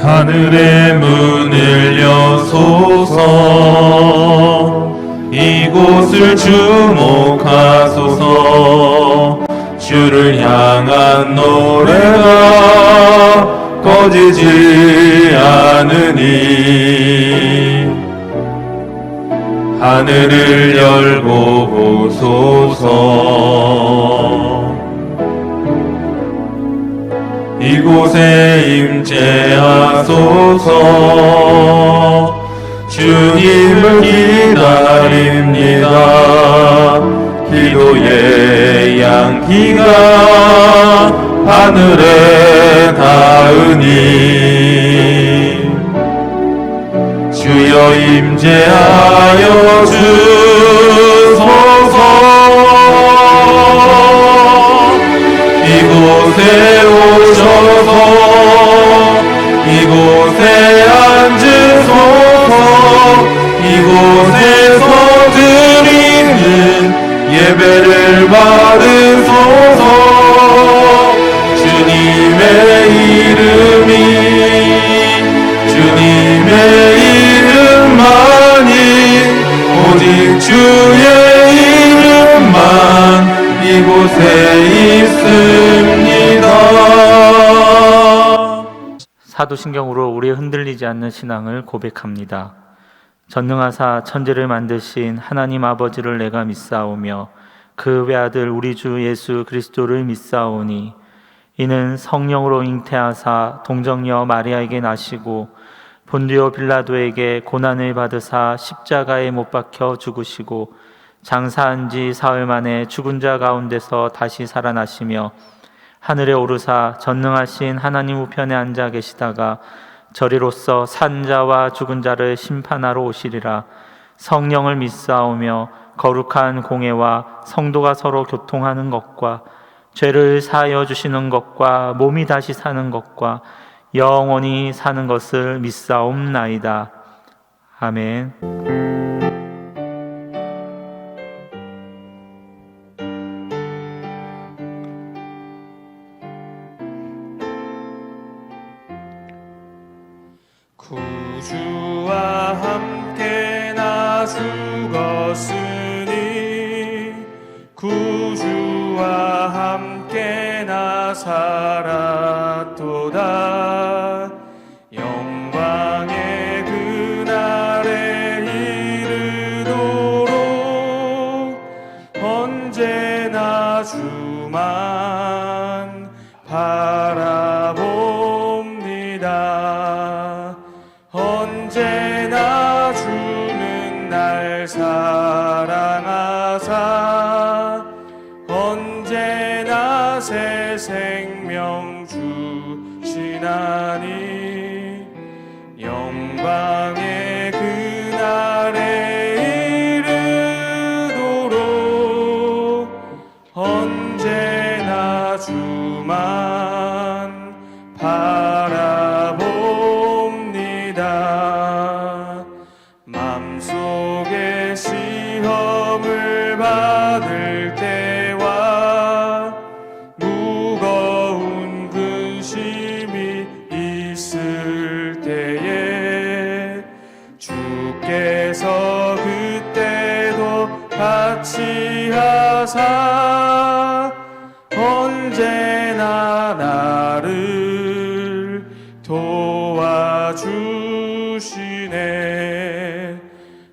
하늘의 문을 여소서. 이곳을 주목하소서. 주를 향한 노래가 꺼지지 않으니 하늘을 열고 보소서. 이곳에 임재하소서. 주님을 기다립니다. 기도의 양기가 하늘에 닿으니 주여 임재하여 주소서. 이곳에 오셔서 이곳에 앉으소서. 이곳에서 드리는 예배를 받으소서. 주님의 이름만이 오직 주의 이름만 이곳에 있습니다. 사도신경으로 우리의 흔들리지 않는 신앙을 고백합니다. 전능하사 천지를 만드신 하나님 아버지를 내가 믿사오며 그 외아들 우리 주 예수 그리스도를 믿사오니 이는 성령으로 잉태하사 동정녀 마리아에게 나시고 본디오 빌라도에게 고난을 받으사 십자가에 못 박혀 죽으시고 장사한 지 사흘 만에 죽은 자 가운데서 다시 살아나시며 하늘에 오르사 전능하신 하나님 우편에 앉아 계시다가 저리로서 산 자와 죽은 자를 심판하러 오시리라. 성령을 믿사오며 거룩한 공회와 성도가 서로 교통하는 것과 죄를 사하여 주시는 것과 몸이 다시 사는 것과 영원히 사는 것을 믿사옵나이다. 아멘. 구주와 함께 나 죽었으니 구주와 함께 나 살았도다. 영광의 그날에 이르도록 언제나 주만 바라봅니다. 언제나 주는 날 사랑하사 언제나 새 생명 주시나니 영광의 그날에 이르도록 언제나 주만 바라봅니다. 맘속에 시험을 받을 때와 무거운 근심이 있을 때에 주께서 그때도 같이 하사 언제나 나를 도와주시네.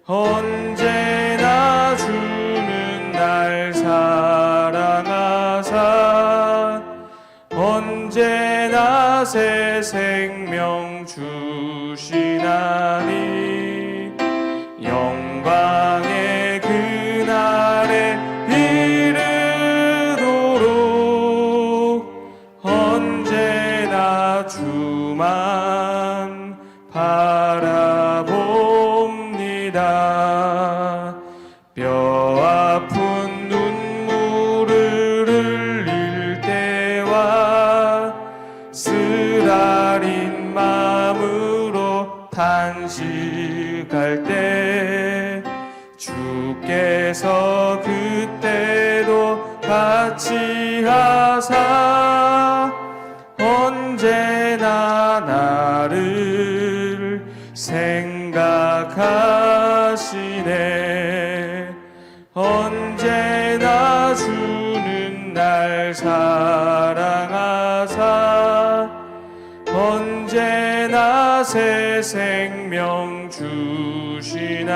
언제나 주는 날 사랑하사 언제나 새 생명 주시나니 영광의 그날에 이르도록 언제나 주만 바라봅니다. 뼈 아픈 눈물을 흘릴 때와 쓰라린 마음으로 탄식할 때 주께서 그때도 같이 하사 언제나 나를 생각하시네. 언제나 주는 날 사랑하사 언제나 새 생명 주시나니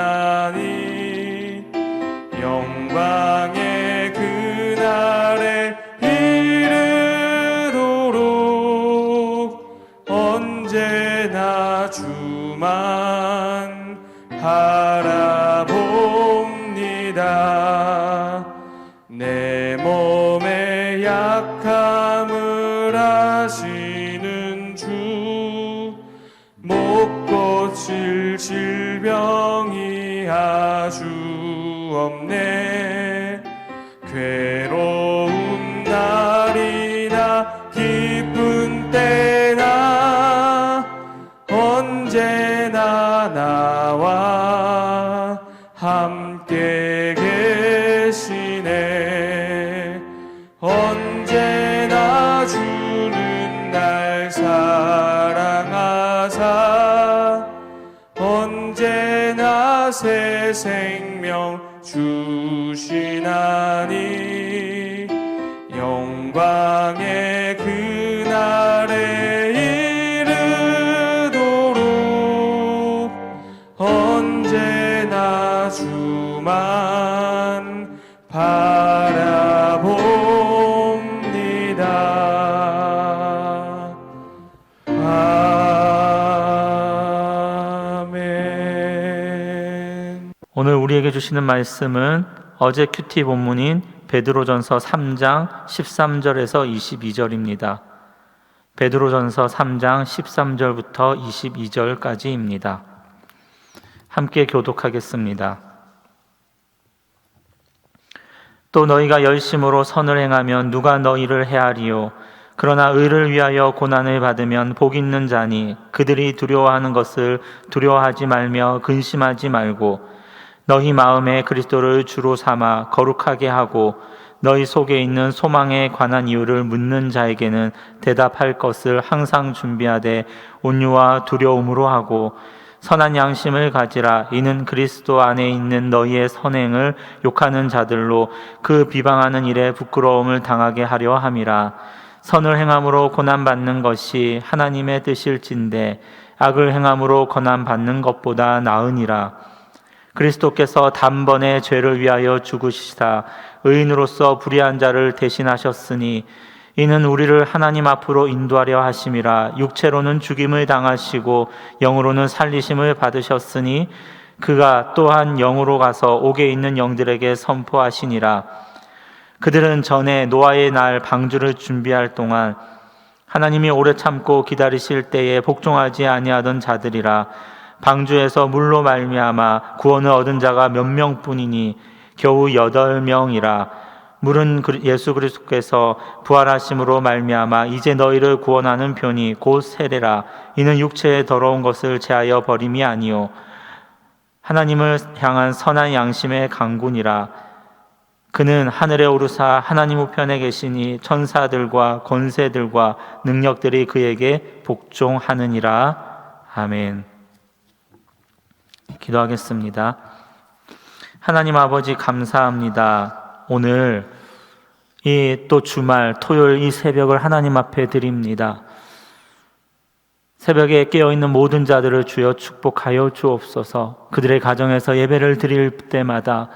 영광의 그날에 이르도록 언제나 주만 바라봅니다. 내 몸의 약함을 아시는 주 못 고칠 질병이 아주 없네. 괴로운 날이나 기쁜 때나 언제나 나와 함께 계시네. 언제나 주는 날 사랑하사 언제나 새 생명 주시나니 영광의 그날에 이르도록 언제나 주만 바라봅니다. 아멘. 오늘 우리에게 주시는 말씀은 어제 큐티 본문인 베드로전서 3장 13절에서 22절입니다. 베드로전서 3장 13절부터 22절까지입니다. 함께 교독하겠습니다. 또 너희가 열심으로 선을 행하면 누가 너희를 해하리요? 그러나 의를 위하여 고난을 받으면 복 있는 자니 그들이 두려워하는 것을 두려워하지 말며 근심하지 말고 너희 마음에 그리스도를 주로 삼아 거룩하게 하고 너희 속에 있는 소망에 관한 이유를 묻는 자에게는 대답할 것을 항상 준비하되 온유와 두려움으로 하고 선한 양심을 가지라. 이는 그리스도 안에 있는 너희의 선행을 욕하는 자들로 그 비방하는 일에 부끄러움을 당하게 하려 함이라. 선을 행함으로 고난받는 것이 하나님의 뜻일진데 악을 행함으로 고난받는 것보다 나으니라. 그리스도께서 단번에 죄를 위하여 죽으시사 의인으로서 불의한 자를 대신하셨으니 이는 우리를 하나님 앞으로 인도하려 하심이라. 육체로는 죽임을 당하시고 영으로는 살리심을 받으셨으니 그가 또한 영으로 가서 옥에 있는 영들에게 선포하시니라. 그들은 전에 노아의 날 방주를 준비할 동안 하나님이 오래 참고 기다리실 때에 복종하지 아니하던 자들이라. 방주에서 물로 말미암아 구원을 얻은 자가 몇 명뿐이니 겨우 8명이라. 물은 예수 그리스도께서 부활하심으로 말미암아 이제 너희를 구원하는 편이 곧 세례라. 이는 육체의 더러운 것을 제하여 버림이 아니요 하나님을 향한 선한 양심의 강군이라. 그는 하늘에 오르사 하나님 우편에 계시니 천사들과 권세들과 능력들이 그에게 복종하느니라. 아멘. 기도하겠습니다. 하나님 아버지 감사합니다. 오늘 이 또 주말 토요일 이 새벽을 하나님 앞에 드립니다. 새벽에 깨어있는 모든 자들을 주여 축복하여 주옵소서. 그들의 가정에서 예배를 드릴 때마다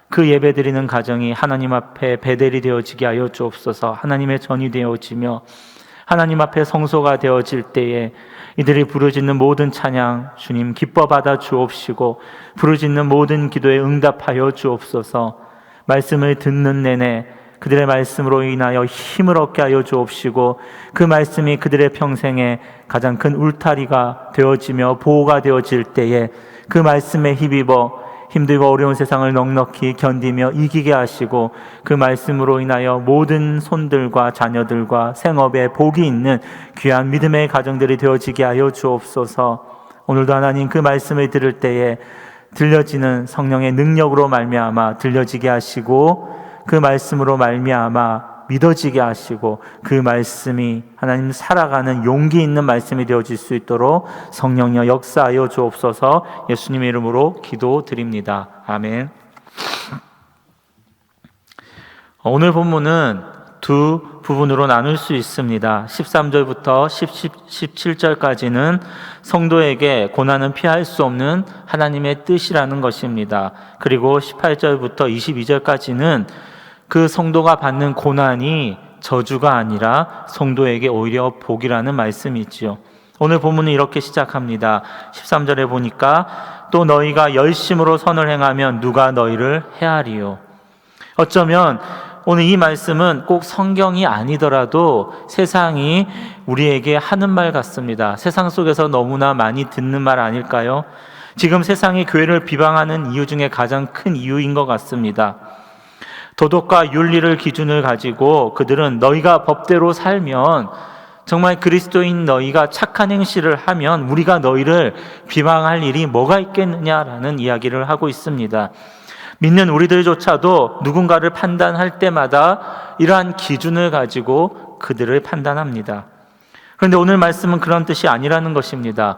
그 예배 드리는 가정이 하나님 앞에 베델이 되어지게 하여 주옵소서. 하나님의 전이 되어지며 하나님 앞에 성소가 되어질 때에 이들이 부르짖는 모든 찬양 주님 기뻐 받아 주옵시고 부르짖는 모든 기도에 응답하여 주옵소서. 말씀을 듣는 내내 그들의 말씀으로 인하여 힘을 얻게 하여 주옵시고 그 말씀이 그들의 평생에 가장 큰 울타리가 되어지며 보호가 되어질 때에 그 말씀에 힘입어 힘들고 어려운 세상을 넉넉히 견디며 이기게 하시고 그 말씀으로 인하여 모든 손들과 자녀들과 생업에 복이 있는 귀한 믿음의 가정들이 되어지게 하여 주옵소서. 오늘도 하나님 그 말씀을 들을 때에 들려지는 성령의 능력으로 말미암아 들려지게 하시고 그 말씀으로 말미암아 믿어지게 하시고 그 말씀이 하나님 살아가는 용기 있는 말씀이 되어질 수 있도록 성령여 역사하여 주옵소서. 예수님의 이름으로 기도드립니다. 아멘. 오늘 본문은 두 부분으로 나눌 수 있습니다. 13절부터 17절까지는 성도에게 고난은 피할 수 없는 하나님의 뜻이라는 것입니다. 그리고 18절부터 22절까지는 그 성도가 받는 고난이 저주가 아니라 성도에게 오히려 복이라는 말씀이 있지요. 오늘 본문은 이렇게 시작합니다. 13절에 보니까 또 너희가 열심으로 선을 행하면 누가 너희를 해하리요. 어쩌면 오늘 이 말씀은 꼭 성경이 아니더라도 세상이 우리에게 하는 말 같습니다. 세상 속에서 너무나 많이 듣는 말 아닐까요? 지금 세상이 교회를 비방하는 이유 중에 가장 큰 이유인 것 같습니다. 도덕과 윤리를 기준을 가지고 그들은 너희가 법대로 살면, 정말 그리스도인 너희가 착한 행실을 하면 우리가 너희를 비방할 일이 뭐가 있겠느냐라는 이야기를 하고 있습니다. 믿는 우리들조차도 누군가를 판단할 때마다 이러한 기준을 가지고 그들을 판단합니다. 그런데 오늘 말씀은 그런 뜻이 아니라는 것입니다.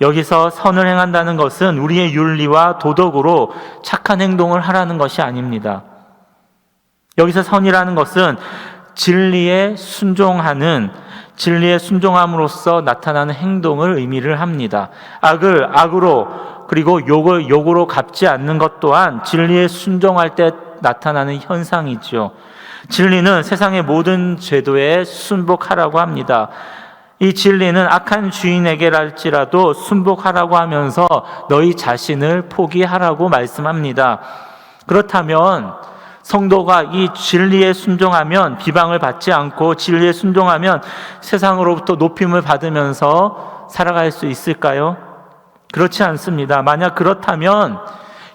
여기서 선을 행한다는 것은 우리의 윤리와 도덕으로 착한 행동을 하라는 것이 아닙니다. 여기서 선이라는 것은 진리에 순종함으로써 나타나는 행동을 의미를 합니다. 악을 악으로, 그리고 욕을 욕으로 갚지 않는 것 또한 진리에 순종할 때 나타나는 현상이죠. 진리는 세상의 모든 제도에 순복하라고 합니다. 이 진리는 악한 주인에게랄지라도 순복하라고 하면서 너희 자신을 포기하라고 말씀합니다. 그렇다면 성도가 이 진리에 순종하면 비방을 받지 않고 진리에 순종하면 세상으로부터 높임을 받으면서 살아갈 수 있을까요? 그렇지 않습니다. 만약 그렇다면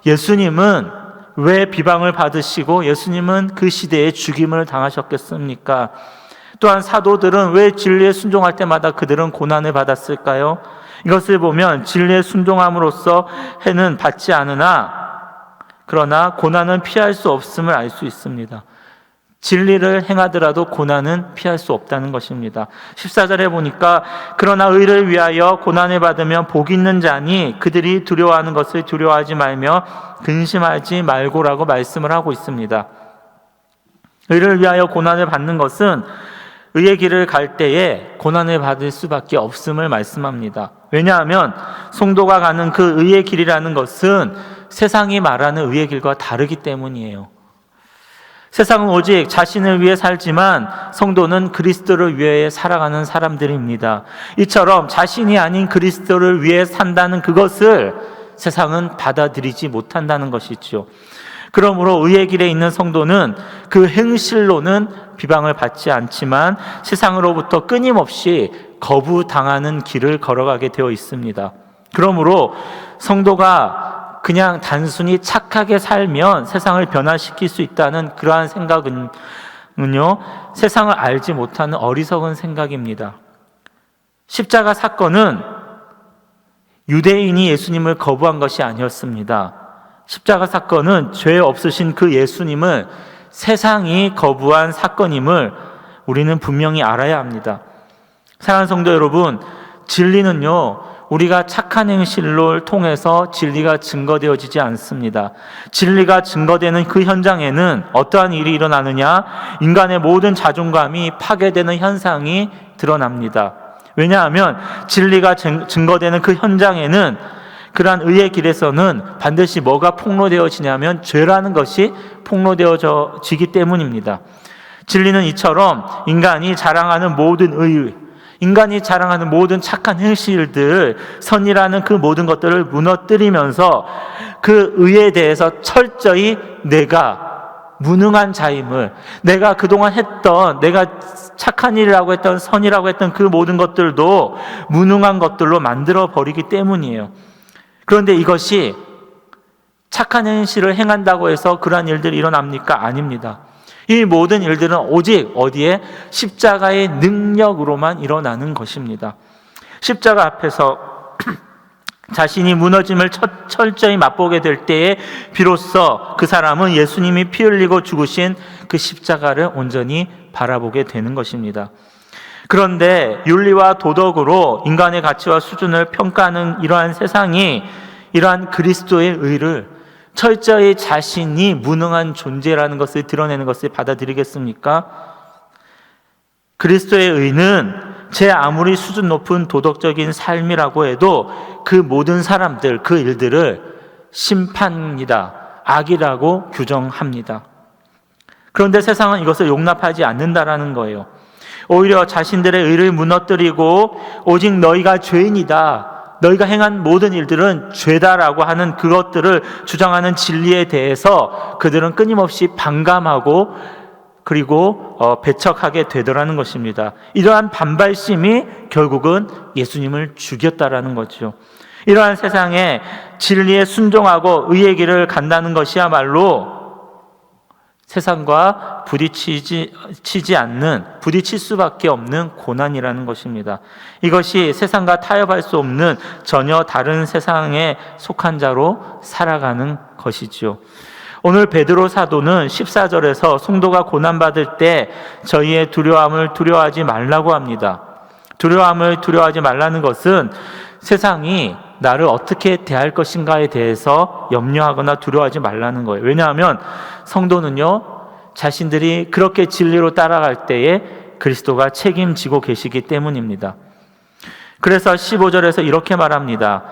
예수님은 왜 비방을 받으시고 예수님은 그 시대에 죽임을 당하셨겠습니까? 또한 사도들은 왜 진리에 순종할 때마다 그들은 고난을 받았을까요? 이것을 보면 진리에 순종함으로써 해는 받지 않으나 그러나 고난은 피할 수 없음을 알 수 있습니다. 진리를 행하더라도 고난은 피할 수 없다는 것입니다. 14절에 보니까 그러나 의를 위하여 고난을 받으면 복 있는 자니 그들이 두려워하는 것을 두려워하지 말며 근심하지 말고라고 말씀을 하고 있습니다. 의를 위하여 고난을 받는 것은 의의 길을 갈 때에 고난을 받을 수밖에 없음을 말씀합니다. 왜냐하면 성도가 가는 그 의의 길이라는 것은 세상이 말하는 의의 길과 다르기 때문이에요. 세상은 오직 자신을 위해 살지만 성도는 그리스도를 위해 살아가는 사람들입니다. 이처럼 자신이 아닌 그리스도를 위해 산다는 그것을 세상은 받아들이지 못한다는 것이죠. 그러므로 의의 길에 있는 성도는 그 행실로는 비방을 받지 않지만 세상으로부터 끊임없이 거부당하는 길을 걸어가게 되어 있습니다. 그러므로 성도가 그냥 단순히 착하게 살면 세상을 변화시킬 수 있다는 그러한 생각은요, 세상을 알지 못하는 어리석은 생각입니다. 십자가 사건은 유대인이 예수님을 거부한 것이 아니었습니다. 십자가 사건은 죄 없으신 그 예수님을 세상이 거부한 사건임을 우리는 분명히 알아야 합니다. 사랑하는 성도 여러분, 진리는요, 우리가 착한 행실을 통해서 진리가 증거되어지지 않습니다. 진리가 증거되는 그 현장에는 어떠한 일이 일어나느냐? 인간의 모든 자존감이 파괴되는 현상이 드러납니다. 왜냐하면 진리가 증거되는 그 현장에는 그러한 의의 길에서는 반드시 뭐가 폭로되어지냐면 죄라는 것이 폭로되어지기 때문입니다. 진리는 이처럼 인간이 자랑하는 모든 의의, 인간이 자랑하는 모든 착한 행실들, 선이라는 그 모든 것들을 무너뜨리면서 그 의에 대해서 철저히 내가 무능한 자임을, 내가 그동안 했던, 내가 착한 일이라고 했던, 선이라고 했던 그 모든 것들도 무능한 것들로 만들어 버리기 때문이에요. 그런데 이것이 착한 행실을 행한다고 해서 그러한 일들이 일어납니까? 아닙니다. 이 모든 일들은 오직 어디에? 십자가의 능력으로만 일어나는 것입니다. 십자가 앞에서 자신이 무너짐을 철저히 맛보게 될 때에 비로소 그 사람은 예수님이 피 흘리고 죽으신 그 십자가를 온전히 바라보게 되는 것입니다. 그런데 윤리와 도덕으로 인간의 가치와 수준을 평가하는 이러한 세상이 이러한 그리스도의 의를 철저히 자신이 무능한 존재라는 것을 드러내는 것을 받아들이겠습니까? 그리스도의 의는 제 아무리 수준 높은 도덕적인 삶이라고 해도 그 모든 사람들, 그 일들을 심판이다, 악이라고 규정합니다. 그런데 세상은 이것을 용납하지 않는다라는 거예요. 오히려 자신들의 의를 무너뜨리고 오직 너희가 죄인이다, 너희가 행한 모든 일들은 죄다라고 하는 그것들을 주장하는 진리에 대해서 그들은 끊임없이 반감하고 그리고 배척하게 되더라는 것입니다. 이러한 반발심이 결국은 예수님을 죽였다라는 거죠. 이러한 세상에 진리에 순종하고 의의 길을 간다는 것이야말로 세상과 부딪힐 수밖에 없는 고난이라는 것입니다. 이것이 세상과 타협할 수 없는 전혀 다른 세상에 속한 자로 살아가는 것이죠. 오늘 베드로 사도는 14절에서 성도가 고난받을 때 저희의 두려움을 두려워하지 말라고 합니다. 두려움을 두려워하지 말라는 것은 세상이 나를 어떻게 대할 것인가에 대해서 염려하거나 두려워하지 말라는 거예요. 왜냐하면 성도는요, 자신들이 그렇게 진리로 따라갈 때에 그리스도가 책임지고 계시기 때문입니다. 그래서 15절에서 이렇게 말합니다.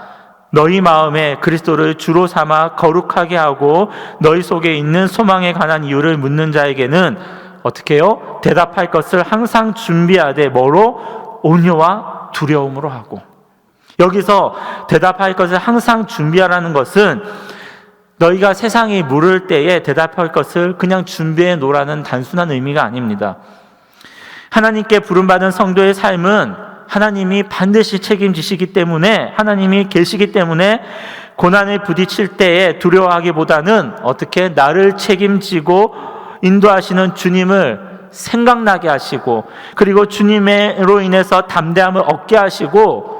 너희 마음에 그리스도를 주로 삼아 거룩하게 하고 너희 속에 있는 소망에 관한 이유를 묻는 자에게는 어떻게 해요? 대답할 것을 항상 준비하되 뭐로? 온유와 두려움으로 하고. 여기서 대답할 것을 항상 준비하라는 것은 너희가 세상이 물을 때에 대답할 것을 그냥 준비해 놓으라는 단순한 의미가 아닙니다. 하나님께 부름받은 성도의 삶은 하나님이 반드시 책임지시기 때문에, 하나님이 계시기 때문에 고난에 부딪힐 때에 두려워하기보다는 어떻게 나를 책임지고 인도하시는 주님을 생각나게 하시고, 그리고 주님으로 인해서 담대함을 얻게 하시고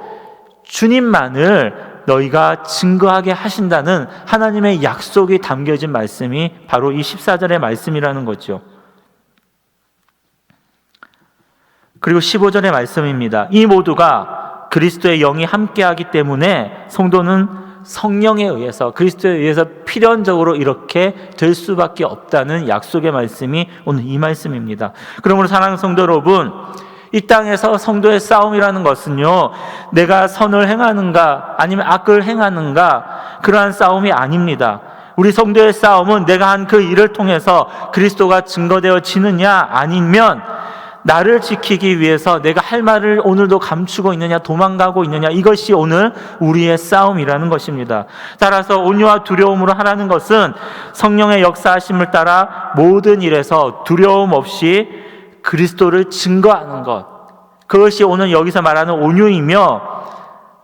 주님만을 너희가 증거하게 하신다는 하나님의 약속이 담겨진 말씀이 바로 이 14절의 말씀이라는 거죠. 그리고 15절의 말씀입니다. 이 모두가 그리스도의 영이 함께하기 때문에 성도는 성령에 의해서, 그리스도에 의해서 필연적으로 이렇게 될 수밖에 없다는 약속의 말씀이 오늘 이 말씀입니다. 그러므로 사랑하는 성도 여러분, 이 땅에서 성도의 싸움이라는 것은요, 내가 선을 행하는가 아니면 악을 행하는가, 그러한 싸움이 아닙니다. 우리 성도의 싸움은 내가 한 그 일을 통해서 그리스도가 증거되어지느냐, 아니면 나를 지키기 위해서 내가 할 말을 오늘도 감추고 있느냐, 도망가고 있느냐, 이것이 오늘 우리의 싸움이라는 것입니다. 따라서 온유와 두려움으로 하라는 것은 성령의 역사하심을 따라 모든 일에서 두려움 없이 그리스도를 증거하는 것, 그것이 오늘 여기서 말하는 온유이며,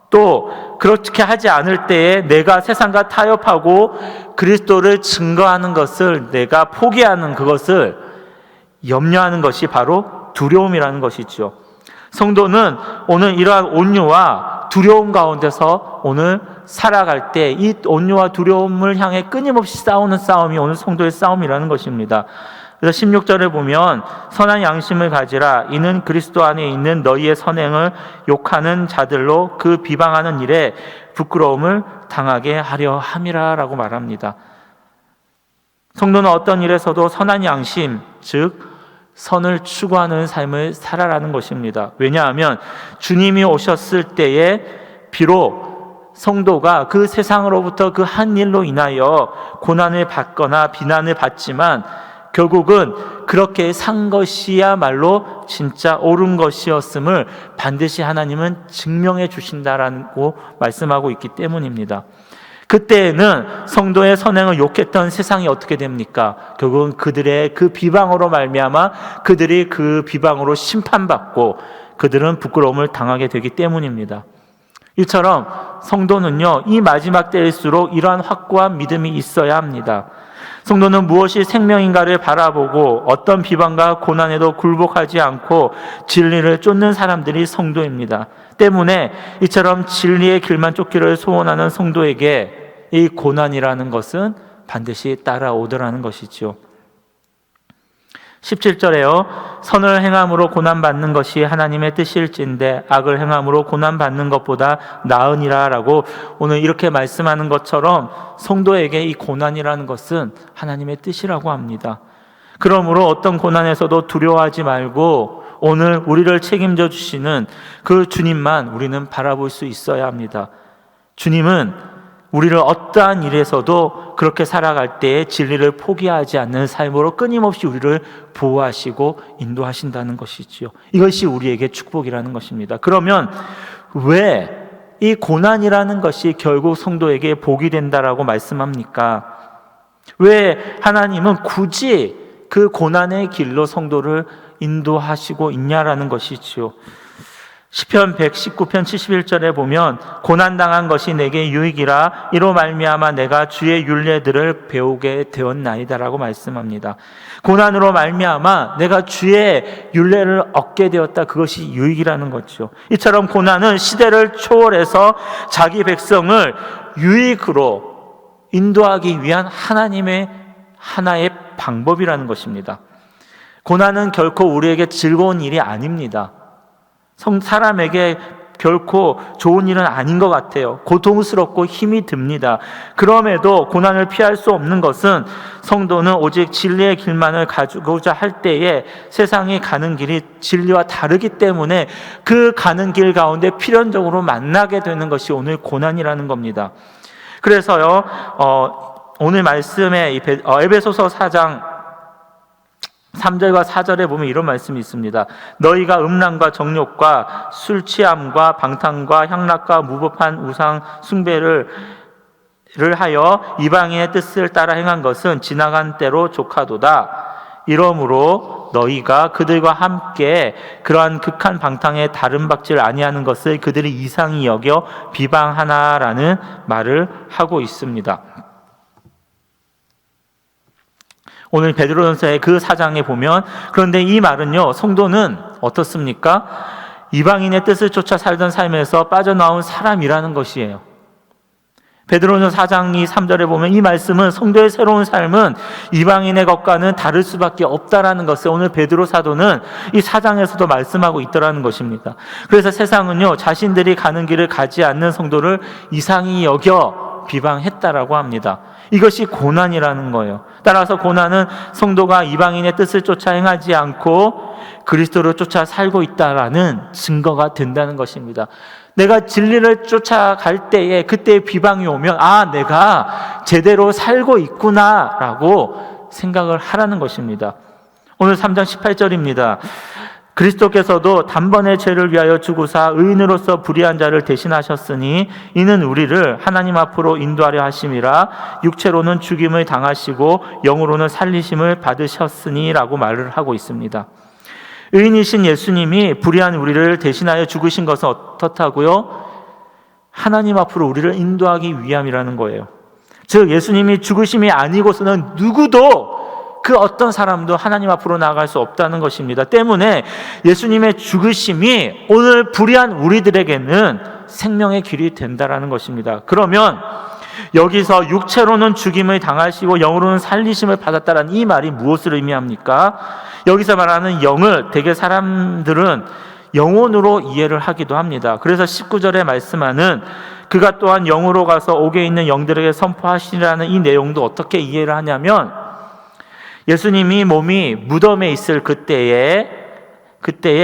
또 그렇게 하지 않을 때에 내가 세상과 타협하고 그리스도를 증거하는 것을 내가 포기하는 그것을 염려하는 것이 바로 두려움이라는 것이죠. 성도는 오늘 이러한 온유와 두려움 가운데서 오늘 살아갈 때 이 온유와 두려움을 향해 끊임없이 싸우는 싸움이 오늘 성도의 싸움이라는 것입니다. 그래서 16절에 보면 선한 양심을 가지라, 이는 그리스도 안에 있는 너희의 선행을 욕하는 자들로 그 비방하는 일에 부끄러움을 당하게 하려 함이라 라고 말합니다. 성도는 어떤 일에서도 선한 양심, 즉 선을 추구하는 삶을 살아라는 것입니다. 왜냐하면 주님이 오셨을 때에 비록 성도가 그 세상으로부터 그 한 일로 인하여 고난을 받거나 비난을 받지만 결국은 그렇게 산 것이야말로 진짜 옳은 것이었음을 반드시 하나님은 증명해 주신다라고 말씀하고 있기 때문입니다. 그때에는 성도의 선행을 욕했던 세상이 어떻게 됩니까? 결국은 그들의 그 비방으로 말미암아 그들이 그 비방으로 심판받고 그들은 부끄러움을 당하게 되기 때문입니다. 이처럼 성도는요, 이 마지막 때일수록 이러한 확고한 믿음이 있어야 합니다. 성도는 무엇이 생명인가를 바라보고 어떤 비방과 고난에도 굴복하지 않고 진리를 쫓는 사람들이 성도입니다. 때문에 이처럼 진리의 길만 쫓기를 소원하는 성도에게 이 고난이라는 것은 반드시 따라오더라는 것이죠. 17절에요. 선을 행함으로 고난받는 것이 하나님의 뜻일진데 악을 행함으로 고난받는 것보다 나으니라 라고 오늘 이렇게 말씀하는 것처럼 성도에게 이 고난이라는 것은 하나님의 뜻이라고 합니다. 그러므로 어떤 고난에서도 두려워하지 말고 오늘 우리를 책임져 주시는 그 주님만 우리는 바라볼 수 있어야 합니다. 주님은 우리를 어떠한 일에서도 그렇게 살아갈 때에 진리를 포기하지 않는 삶으로 끊임없이 우리를 보호하시고 인도하신다는 것이지요. 이것이 우리에게 축복이라는 것입니다. 그러면 왜 이 고난이라는 것이 결국 성도에게 복이 된다라고 말씀합니까? 왜 하나님은 굳이 그 고난의 길로 성도를 인도하시고 있냐라는 것이지요. 시편 119편 71절에 보면 고난당한 것이 내게 유익이라 이로 말미암아 내가 주의 율례들을 배우게 되었나이다라고 말씀합니다. 고난으로 말미암아 내가 주의 율례를 얻게 되었다. 그것이 유익이라는 거죠. 이처럼 고난은 시대를 초월해서 자기 백성을 유익으로 인도하기 위한 하나님의 하나의 방법이라는 것입니다. 고난은 결코 우리에게 즐거운 일이 아닙니다. 사람에게 결코 좋은 일은 아닌 것 같아요. 고통스럽고 힘이 듭니다. 그럼에도 고난을 피할 수 없는 것은 성도는 오직 진리의 길만을 가지고자 할 때에 세상이 가는 길이 진리와 다르기 때문에 그 가는 길 가운데 필연적으로 만나게 되는 것이 오늘 고난이라는 겁니다. 그래서요, 오늘 말씀에 에베소서 4장 3절과 4절에 보면 이런 말씀이 있습니다. 너희가 음란과 정욕과 술 취함과 방탕과 향락과 무법한 우상 숭배를 하여 이방인의 뜻을 따라 행한 것은 지나간 때로 족하도다. 이러므로 너희가 그들과 함께 그러한 극한 방탕에 다른 박질 아니하는 것을 그들이 이상히 여겨 비방하나라는 말을 하고 있습니다. 오늘 베드로전서의 그 4장에 보면 그런데 이 말은요, 성도는 어떻습니까? 이방인의 뜻을 쫓아 살던 삶에서 빠져나온 사람이라는 것이에요. 베드로전서 4장 3절에 보면 이 말씀은 성도의 새로운 삶은 이방인의 것과는 다를 수밖에 없다라는 것을 오늘 베드로 사도는 이 4장에서도 말씀하고 있더라는 것입니다. 그래서 세상은요, 자신들이 가는 길을 가지 않는 성도를 이상히 여겨 비방했다라고 합니다. 이것이 고난이라는 거예요. 따라서 고난은 성도가 이방인의 뜻을 쫓아 행하지 않고 그리스도를 쫓아 살고 있다라는 증거가 된다는 것입니다. 내가 진리를 쫓아갈 때에 그때 비방이 오면 내가 제대로 살고 있구나라고 생각을 하라는 것입니다. 오늘 3장 18절입니다. 그리스도께서도 단번에 죄를 위하여 죽으사 의인으로서 불의한 자를 대신하셨으니 이는 우리를 하나님 앞으로 인도하려 하심이라 육체로는 죽임을 당하시고 영으로는 살리심을 받으셨으니라고 말을 하고 있습니다. 의인이신 예수님이 불의한 우리를 대신하여 죽으신 것은 어떻다고요? 하나님 앞으로 우리를 인도하기 위함이라는 거예요. 즉 예수님이 죽으심이 아니고서는 누구도 그 어떤 사람도 하나님 앞으로 나아갈 수 없다는 것입니다. 때문에 예수님의 죽으심이 오늘 불의한 우리들에게는 생명의 길이 된다라는 것입니다. 그러면 여기서 육체로는 죽임을 당하시고 영으로는 살리심을 받았다라는 이 말이 무엇을 의미합니까? 여기서 말하는 영을 대개 사람들은 영혼으로 이해를 하기도 합니다. 그래서 19절에 말씀하는 그가 또한 영으로 가서 옥에 있는 영들에게 선포하시라는 이 내용도 어떻게 이해를 하냐면 예수님이 몸이 무덤에 있을 그때에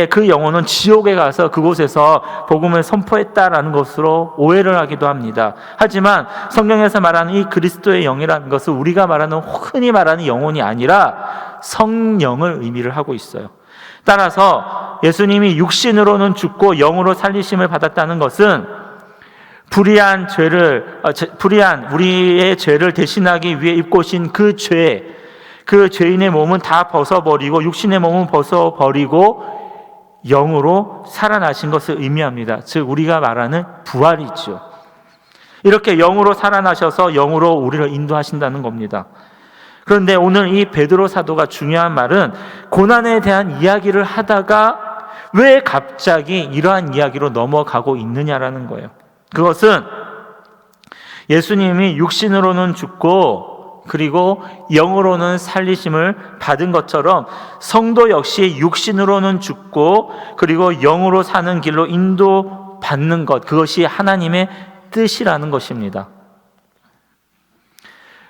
그 영혼은 지옥에 가서 그곳에서 복음을 선포했다라는 것으로 오해를 하기도 합니다. 하지만 성경에서 말하는 이 그리스도의 영이라는 것은 우리가 말하는 흔히 말하는 영혼이 아니라 성령을 의미를 하고 있어요. 따라서 예수님이 육신으로는 죽고 영으로 살리심을 받았다는 것은 불의한 우리의 죄를 대신하기 위해 입고 오신 그 죄인의 몸은 다 벗어버리고 육신의 몸은 벗어버리고 영으로 살아나신 것을 의미합니다. 즉 우리가 말하는 부활이죠. 이렇게 영으로 살아나셔서 영으로 우리를 인도하신다는 겁니다. 그런데 오늘 이 베드로 사도가 중요한 말은 고난에 대한 이야기를 하다가 왜 갑자기 이러한 이야기로 넘어가고 있느냐라는 거예요. 그것은 예수님이 육신으로는 죽고 그리고 영으로는 살리심을 받은 것처럼 성도 역시 육신으로는 죽고 그리고 영으로 사는 길로 인도받는 것, 그것이 하나님의 뜻이라는 것입니다.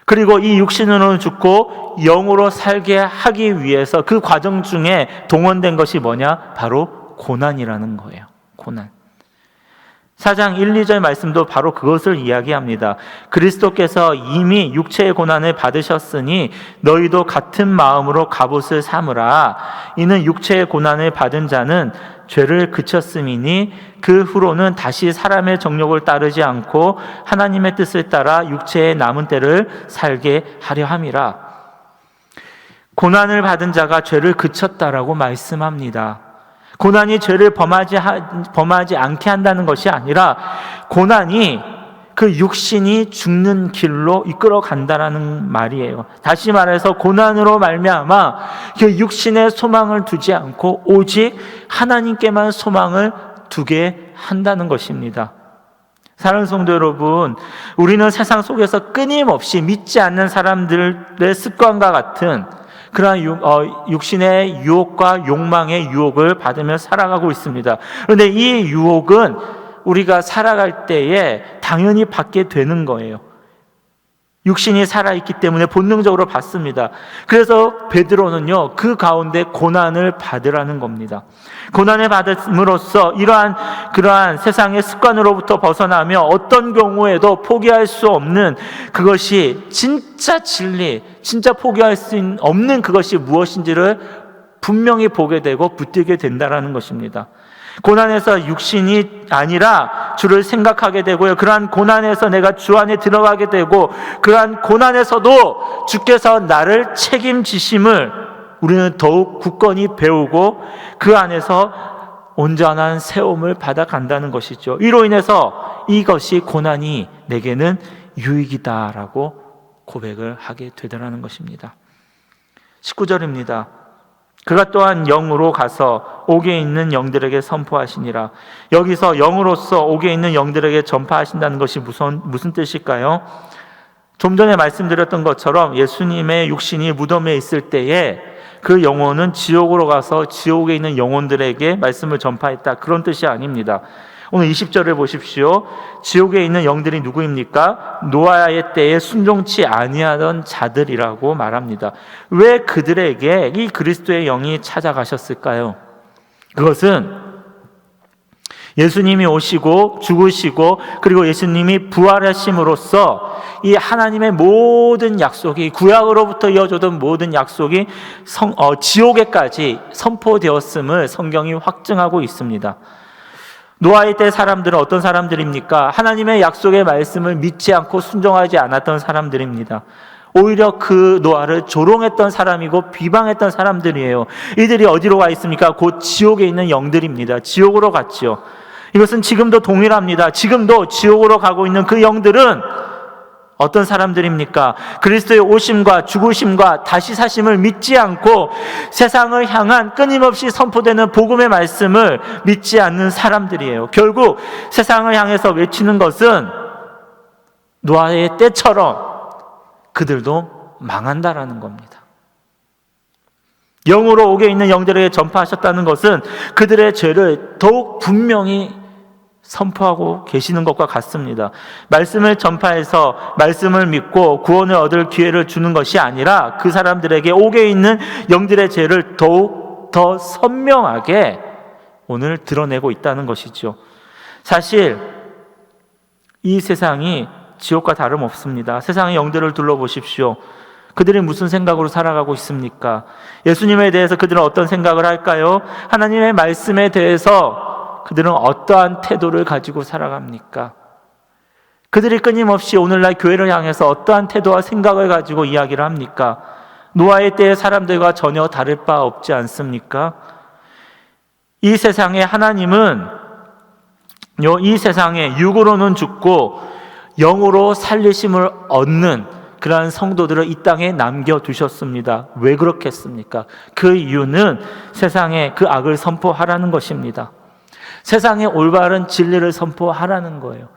그리고 이 육신으로는 죽고 영으로 살게 하기 위해서 그 과정 중에 동원된 것이 뭐냐? 바로 고난이라는 거예요. 고난. 4장 1, 2절 말씀도 바로 그것을 이야기합니다. 그리스도께서 이미 육체의 고난을 받으셨으니 너희도 같은 마음으로 갑옷을 삼으라. 이는 육체의 고난을 받은 자는 죄를 그쳤음이니 그 후로는 다시 사람의 정욕을 따르지 않고 하나님의 뜻을 따라 육체의 남은 때를 살게 하려 함이라. 고난을 받은 자가 죄를 그쳤다라고 말씀합니다. 고난이 죄를 범하지 않게 한다는 것이 아니라 고난이 그 육신이 죽는 길로 이끌어 간다라는 말이에요. 다시 말해서 고난으로 말미암아 그 육신의 소망을 두지 않고 오직 하나님께만 소망을 두게 한다는 것입니다. 사랑하는 성도 여러분, 우리는 세상 속에서 끊임없이 믿지 않는 사람들의 습관과 같은 그러한 육신의 유혹과 욕망의 유혹을 받으며 살아가고 있습니다. 그런데 이 유혹은 우리가 살아갈 때에 당연히 받게 되는 거예요. 육신이 살아있기 때문에 본능적으로 받습니다. 그래서 베드로는요, 그 가운데 고난을 받으라는 겁니다. 고난을 받음으로써 그러한 세상의 습관으로부터 벗어나며 어떤 경우에도 포기할 수 없는 그것이 진짜 진리, 진짜 포기할 수 없는 그것이 무엇인지를 분명히 보게 되고 붙들게 된다는 것입니다. 고난에서 육신이 아니라 주를 생각하게 되고요. 그러한 고난에서 내가 주 안에 들어가게 되고 그러한 고난에서도 주께서 나를 책임지심을 우리는 더욱 굳건히 배우고 그 안에서 온전한 세움을 받아간다는 것이죠. 이로 인해서 이것이 고난이 내게는 유익이다라고 고백을 하게 되더라는 것입니다. 19절입니다. 그가 또한 영으로 가서 옥에 있는 영들에게 선포하시니라. 여기서 영으로서 옥에 있는 영들에게 전파하신다는 것이 무슨 뜻일까요? 좀 전에 말씀드렸던 것처럼 예수님의 육신이 무덤에 있을 때에 그 영혼은 지옥으로 가서 지옥에 있는 영혼들에게 말씀을 전파했다, 그런 뜻이 아닙니다. 오늘 20절을 보십시오. 지옥에 있는 영들이 누구입니까? 노아의 때에 순종치 아니하던 자들이라고 말합니다. 왜 그들에게 이 그리스도의 영이 찾아가셨을까요? 그것은 예수님이 오시고 죽으시고 그리고 예수님이 부활하심으로써 이 하나님의 모든 약속이, 구약으로부터 이어져던 모든 약속이 지옥에까지 선포되었음을 성경이 확증하고 있습니다. 노아의 때 사람들은 어떤 사람들입니까? 하나님의 약속의 말씀을 믿지 않고 순종하지 않았던 사람들입니다. 오히려 그 노아를 조롱했던 사람이고 비방했던 사람들이에요. 이들이 어디로 가 있습니까? 곧 지옥에 있는 영들입니다. 지옥으로 갔죠. 이것은 지금도 동일합니다. 지금도 지옥으로 가고 있는 그 영들은 어떤 사람들입니까? 그리스도의 오심과 죽으심과 다시 사심을 믿지 않고 세상을 향한 끊임없이 선포되는 복음의 말씀을 믿지 않는 사람들이에요. 결국 세상을 향해서 외치는 것은 노아의 때처럼 그들도 망한다라는 겁니다. 영으로 옥에 있는 영들에게 전파하셨다는 것은 그들의 죄를 더욱 분명히 선포하고 계시는 것과 같습니다. 말씀을 전파해서 말씀을 믿고 구원을 얻을 기회를 주는 것이 아니라 그 사람들에게 옥에 있는 영들의 죄를 더욱 더 선명하게 오늘 드러내고 있다는 것이죠. 사실 이 세상이 지옥과 다름없습니다. 세상의 영들을 둘러보십시오. 그들이 무슨 생각으로 살아가고 있습니까? 예수님에 대해서 그들은 어떤 생각을 할까요? 하나님의 말씀에 대해서 그들은 어떠한 태도를 가지고 살아갑니까? 그들이 끊임없이 오늘날 교회를 향해서 어떠한 태도와 생각을 가지고 이야기를 합니까? 노아의 때의 사람들과 전혀 다를 바 없지 않습니까? 이 세상에 하나님은 이 세상에 육으로는 죽고 영으로 살리심을 얻는 그러한 성도들을 이 땅에 남겨두셨습니다. 왜 그렇겠습니까? 그 이유는 세상에 그 악을 선포하라는 것입니다. 세상에 올바른 진리를 선포하라는 거예요.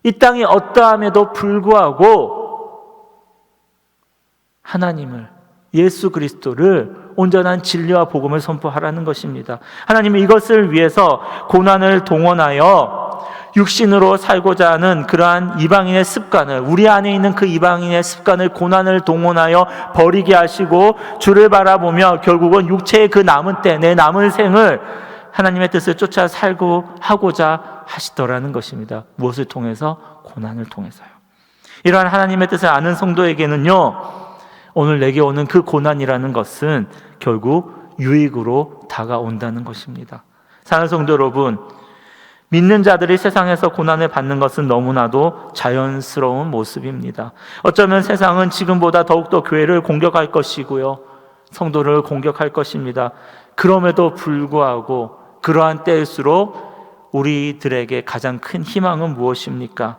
이 땅이 어떠함에도 불구하고 하나님을, 예수 그리스도를 온전한 진리와 복음을 선포하라는 것입니다. 하나님은 이것을 위해서 고난을 동원하여 육신으로 살고자 하는 그러한 이방인의 습관을, 우리 안에 있는 그 이방인의 습관을 고난을 동원하여 버리게 하시고 주를 바라보며 결국은 육체의 그 남은 때, 내 남은 생을 하나님의 뜻을 쫓아 살고 하고자 하시더라는 것입니다. 무엇을 통해서? 고난을 통해서요. 이러한 하나님의 뜻을 아는 성도에게는요, 오늘 내게 오는 그 고난이라는 것은 결국 유익으로 다가온다는 것입니다. 사랑하는 성도 여러분, 믿는 자들이 세상에서 고난을 받는 것은 너무나도 자연스러운 모습입니다. 어쩌면 세상은 지금보다 더욱더 교회를 공격할 것이고요, 성도를 공격할 것입니다. 그럼에도 불구하고 그러한 때일수록 우리들에게 가장 큰 희망은 무엇입니까?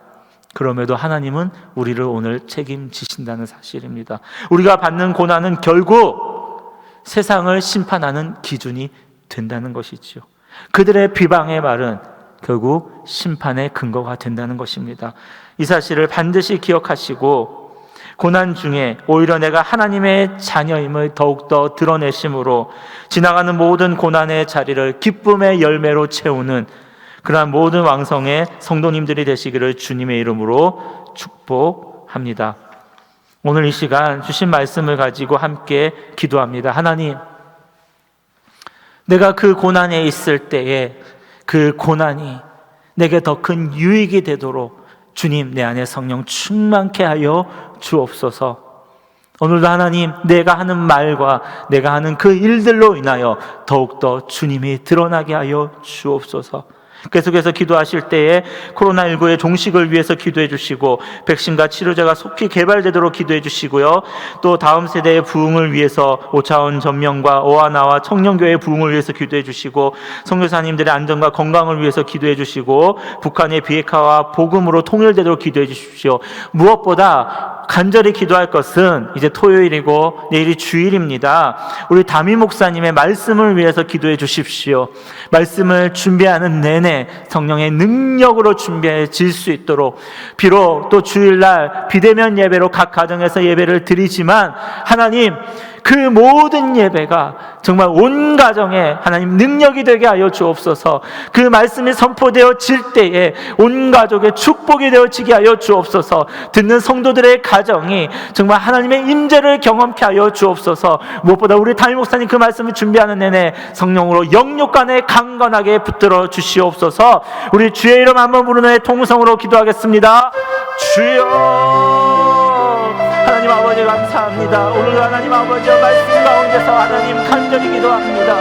그럼에도 하나님은 우리를 오늘 책임지신다는 사실입니다. 우리가 받는 고난은 결국 세상을 심판하는 기준이 된다는 것이죠. 그들의 비방의 말은 결국 심판의 근거가 된다는 것입니다. 이 사실을 반드시 기억하시고 고난 중에 오히려 내가 하나님의 자녀임을 더욱더 드러내심으로 지나가는 모든 고난의 자리를 기쁨의 열매로 채우는 그러한 모든 왕성의 성도님들이 되시기를 주님의 이름으로 축복합니다. 오늘 이 시간 주신 말씀을 가지고 함께 기도합니다. 하나님, 내가 그 고난에 있을 때에 그 고난이 내게 더 큰 유익이 되도록 주님, 내 안에 성령 충만케 하여 주옵소서. 오늘도 하나님, 내가 하는 말과 내가 하는 그 일들로 인하여 더욱더 주님이 드러나게 하여 주옵소서. 계속해서 기도하실 때에 코로나19의 종식을 위해서 기도해 주시고 백신과 치료제가 속히 개발되도록 기도해 주시고요, 또 다음 세대의 부흥을 위해서 5차원 전면과 오하나와 청년교회의 부흥을 위해서 기도해 주시고 선교사님들의 안전과 건강을 위해서 기도해 주시고 북한의 비핵화와 복음으로 통일되도록 기도해 주십시오. 무엇보다 간절히 기도할 것은 이제 토요일이고 내일이 주일입니다. 우리 담임 목사님의 말씀을 위해서 기도해 주십시오. 말씀을 준비하는 내내 성령의 능력으로 준비해질 수 있도록, 비록 또 주일날 비대면 예배로 각 가정에서 예배를 드리지만 하나님, 그 모든 예배가 정말 온 가정에 하나님 능력이 되게 하여 주옵소서. 그 말씀이 선포되어질 때에 온 가족의 축복이 되어지게 하여 주옵소서. 듣는 성도들의 가정이 정말 하나님의 임재를 경험케 하여 주옵소서. 무엇보다 우리 담임 목사님 그 말씀을 준비하는 내내 성령으로 영육간에 강건하게 붙들어 주시옵소서. 우리 주의 이름 한번 부르는 통성으로 기도하겠습니다. 주여, 하나님 아버지 감사합니다. 오늘 하나님 아버지여 말씀 가운데서 하나님 간절히 기도합니다.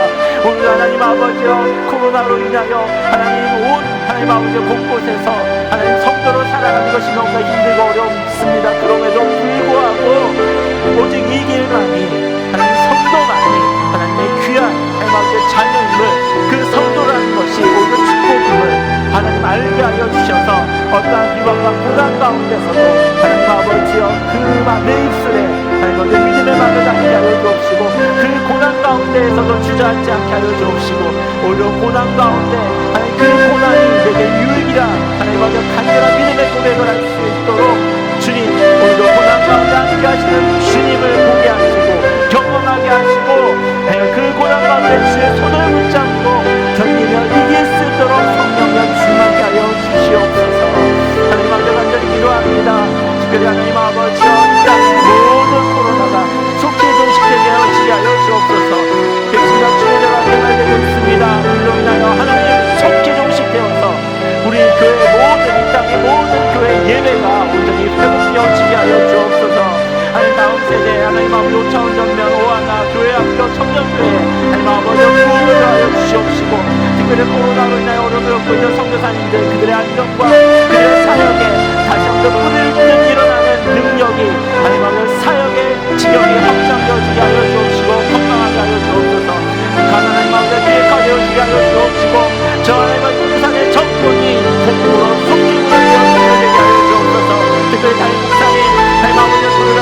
오늘 하나님 아버지여 코로나로 인하여 하나님 온 하나님 아버지 곳곳에서 하나님 성도로 살아가는 것이 너무나 힘들고 어렵습니다. 그럼에도 불구하고 오직 이 길만이 하나님 성도만이 하나님의 귀한 하나님 아버지의 자녀임을, 그 성도라는 것이 오히려 축복임을 하나님 알게 하여 주셔서 어떠한 비방과 고난 가운데서도 하나님 아버지여 내 입술에 하나님 아버지 믿음의 말을 닿게 하여 주옵시고 그 고난 가운데에서도 주저앉지 않게 하여 주옵시고 오히려 고난 가운데 하나님 그 고난이 내게 유익이라 하나님 아버지 간절한 믿음의 고백을 할 수 있도록 주님, 오히려 고난 가운데 함께 하시는 주님을 보게 하시고 경험하게 하시고 그 고난 가운데 주의 손을 붙잡고 견디며 이길 수 있도록 성령과 충만케 하여 주시옵소서. 하나님 아버지 간절히 기도합니다. 특별히 하나님 아버지여 이 땅의 모든 코로나가 속히 종식되게 하시게 하여 주옵소서. 백신과 치료제가 개발되고 있습니다. 이로 인하여 하나님 속히 종식되어서 우리 교회 모든, 이 땅의 모든 교회 예배가 온전히 회복되어지게 하여 주옵소서. 하나님 다음 세대 하나님 아버지 5차원 전면 오하나 교회 학교 청년교회 하나님 아버지 구원을 하여 주시옵시고 특별히 코로나로 인하여 어려움을 겪고 있는 선교사님들 그들의 안전과 그들의 사역에 다시 한번 불을 듯 일어나는 능력이 하나님 아버지 사역의 지경이 확장되어지게 하여 주옵시고 건강하게 하여 주옵소서. 하나님 아버지 기획하여지게 하여 주옵시고 저 하나님 아버지 부산의 정권이 복으로 속히 무너지게 하여 주옵소서. 특별히 담임 목사님 하나님 아버지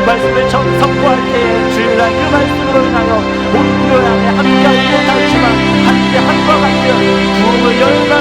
말씀을 선포할 때에 주일날 그 말씀으로 인하여 우리 교회 안에 함께하지 못하지만 함께 한과 같은 부흥을 열어가